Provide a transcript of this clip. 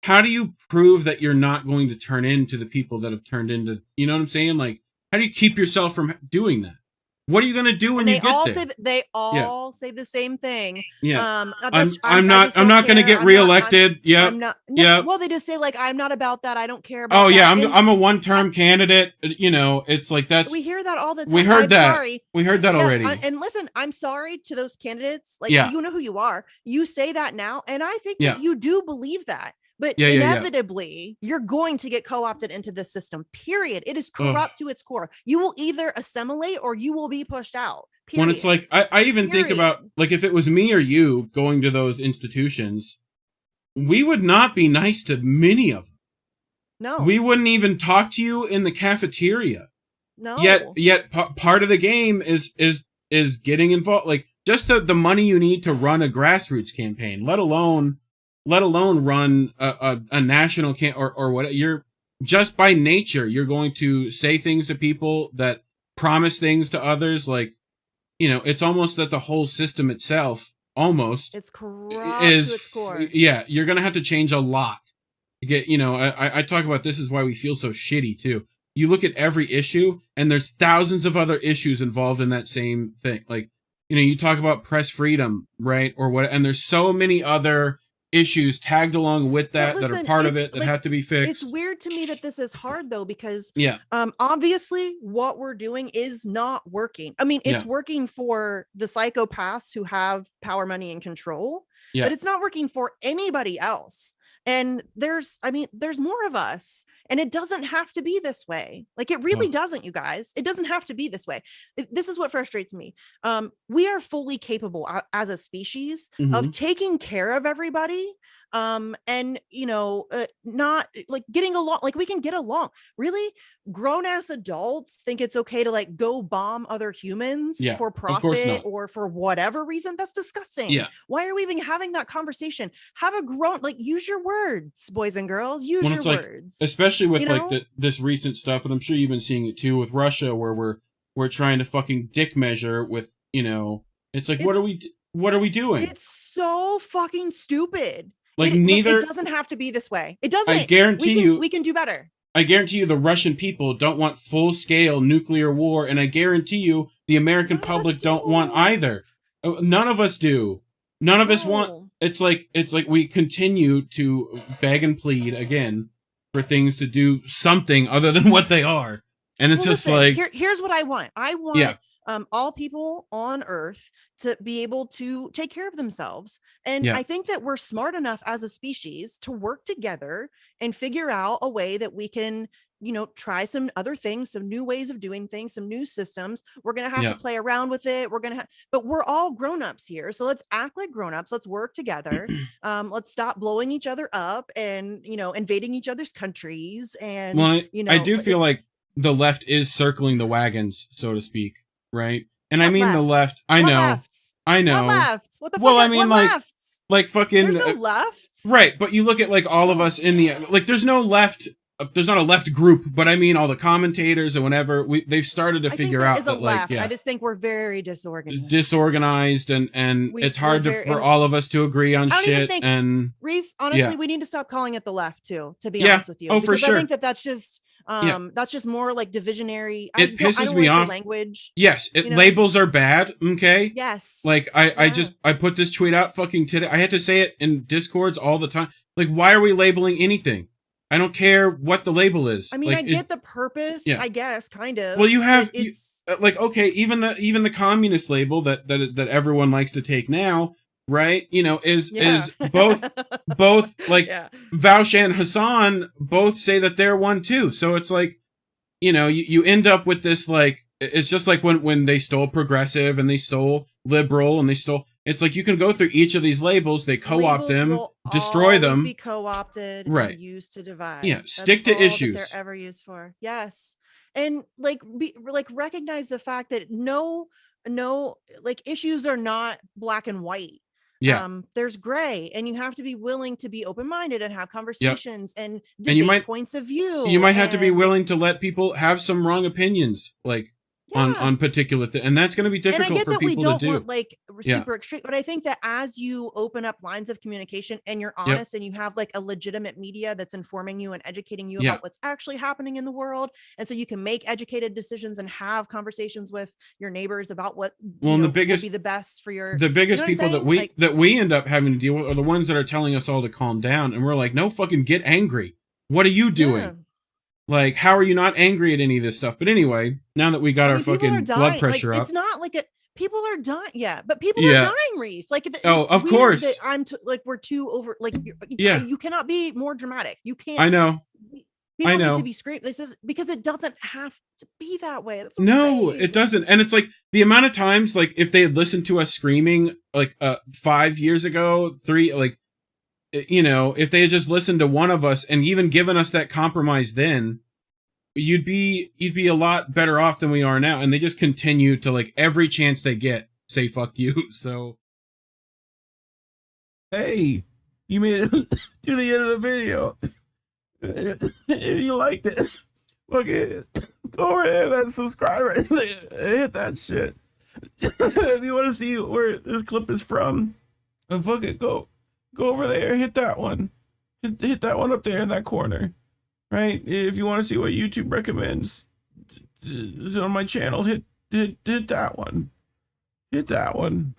how do you prove that you're not going to turn into the people that have turned into, you know what I'm saying? Like, how do you keep yourself from doing that? What are you going to do when And you get there? they Yeah. all say the same thing. Yeah. I just I'm don't not going to care. get reelected. Yep. I'm not. No, Yep. well, they just say like, I'm not about that. I don't care Oh about yeah, that. And I'm a one-term candidate. You know, it's like we hear that all the we time. heard I'm that. sorry. We heard that Yes, already. and listen, I'm sorry to those candidates. Like, Yeah. you know who you are. You say that now, and I think Yeah. that you do believe that. But Yeah. inevitably, you're going to get co-opted into this system. Period. It is corrupt Ugh. to its core. You will either assimilate or you will be pushed out. When it's Period. like, I even think about, Period. like, if it was me or you going to those institutions, we would not be nice to many of them. We No. wouldn't even talk to you in the cafeteria. Yet, No. part of the game is getting involved. Like, just the money you need to run a grassroots campaign, let alone run a national or what. You're just by nature, you're going to say things to people that promise things to others. Like, you know, it's almost that the whole system itself almost It's corrupt to is, its core. yeah, you're going to have to change a lot to get, you know, I talk about this is why we feel so shitty too. You look at every issue and there's thousands of other issues involved in that same thing. Like, you know, you talk about press freedom, right? Or what, and there's so many other issues tagged along with that But that are listen, part of it's it that like, have to be it's fixed. weird to me that this is hard though, because Yeah. obviously what we're doing is not working. I mean, Yeah. it's working for the psychopaths who have power, money, and control, Yeah. but it's not working for anybody else. And there's more of us, and it doesn't have to be this way. Like, it really Oh. doesn't, you guys. It doesn't have to be this way. This is what frustrates me. We are fully capable as a species of Mm-hmm. taking care of everybody, and not like getting along. Like, we can get along. Really, grown-ass adults think it's okay to like go bomb other humans Yeah. for Of course profit not. or for whatever reason. That's disgusting. Yeah. Why are we even having that conversation? Have a grown, like, use your words, boys and girls. Use When your it's like, words. especially with You like know? this recent stuff, and I'm sure you've been seeing it too with Russia, where we're trying to fucking dick measure with, you know, it's like, It's what are we doing? it's so fucking stupid. Like, It neither, doesn't have to be this way. It I doesn't. guarantee you, We can do better. I guarantee you the Russian people don't want full-scale nuclear war, and I guarantee you the American None of us public don't want do. either. None of us do. None of us want. No. It's like we continue to beg and plead again for things to do something other than what they are, and it's Well, just listen, like, here's what I want. I yeah, want all people on Earth to be able to take care of themselves. And yeah, I think that we're smart enough as a species to work together and figure out a way that we can, try some other things, some new ways of doing things, some new systems. We're going to have to yeah. play around with it. We're going to but we're all grown-ups here. So let's act like grown-ups. Let's work together. Let's stop blowing each other up and, invading each other's countries. And, Well, I do feel like the left is circling the wagons, so to speak, right? And I what mean the left? left. I What know, left? I What know. left? What the Well, I fuck? mean, What left? like fucking There's no left. right. But you look at like all of us in the like. There's no left. There's not a left group, but I mean all the commentators and whatever. They've started to I think figure there out is a that, like, left. I yeah, just think we're very it's disorganized. disorganized, and it's We're hard to very. for And all of us to agree on I don't even shit. think, And Reef. yeah, Honestly, we need to stop calling it the left too. To be yeah. honest with you, Oh, for because I sure. think that Yeah, that's just more like divisionary. it I pisses don't me like the off. language. Yes, You know. labels are bad. Okay. Yes. Like I Yeah. just I put this tweet out fucking today. I had to say it in Discords all the time. Like, why are we labeling anything? I don't care what the label is. I mean, Like, I get the purpose. yeah. I guess kind of. Well, you But have it's like, okay, even the communist label that everyone likes to take now, right? You know, yeah. is both like yeah. Vaush and Hassan both say that they're one too. So it's like, you know, you end up with this, like, it's just like when they stole progressive and they stole liberal and they stole, it's like you can go through each of these labels, they co-opt Labels them, will destroy always them. be co-opted Right. and used to divide. Yeah, That's stick to all that issues. they're ever used for. Yes. And like recognize the fact that no like issues are not black and white. Yeah. There's gray, and you have to be willing to be open-minded and have Yep. conversations and And debate points of view. you might have to be And willing to let people have some wrong opinions. Like, Yeah. on particular things, and that's going to be And I difficult get for that we people to don't do. want like Yeah. super extreme, but I think that as you open up lines of communication and you're Yep. honest and you have like a legitimate media that's informing you and educating you Yeah. about what's actually happening in the world, and so you can make educated decisions and have conversations with your neighbors about what Well, and will be the best for your, the you know biggest what I'm people saying? Like, that we end up having to deal with are the ones that are telling us all to calm down, and we're like, no, fucking get angry. What are you yeah. doing? Like, how are you not angry at any of this stuff? But anyway, now that we got I our mean, people are fucking blood dying. Like, pressure it's up, not like people are dying. Yeah, but people are yeah. dying, Reef. Like, Oh, it's of weird that course. like we're too over. Like, Yeah, you cannot be more dramatic. You can't. I know. I People need to know. be screamed. This is because it doesn't have to be that way. That's what I'm No, saying. it doesn't. And it's like the amount of times, like, if they had listened to us screaming, like, 5 years ago, three, like, if they had just listened to one of us and even given us that compromise then, you'd be a lot better off than we are now. And they just continue to, like, every chance they get, say fuck you. So, hey, you made it to the end of the video. If you liked it, look at go over there, that subscribe right there, hit that shit. If you want to see where this clip is from, fuck it, go over there, hit that one, hit that one up there in that corner, right? If you want to see what YouTube recommends on my channel, hit that one, hit that one.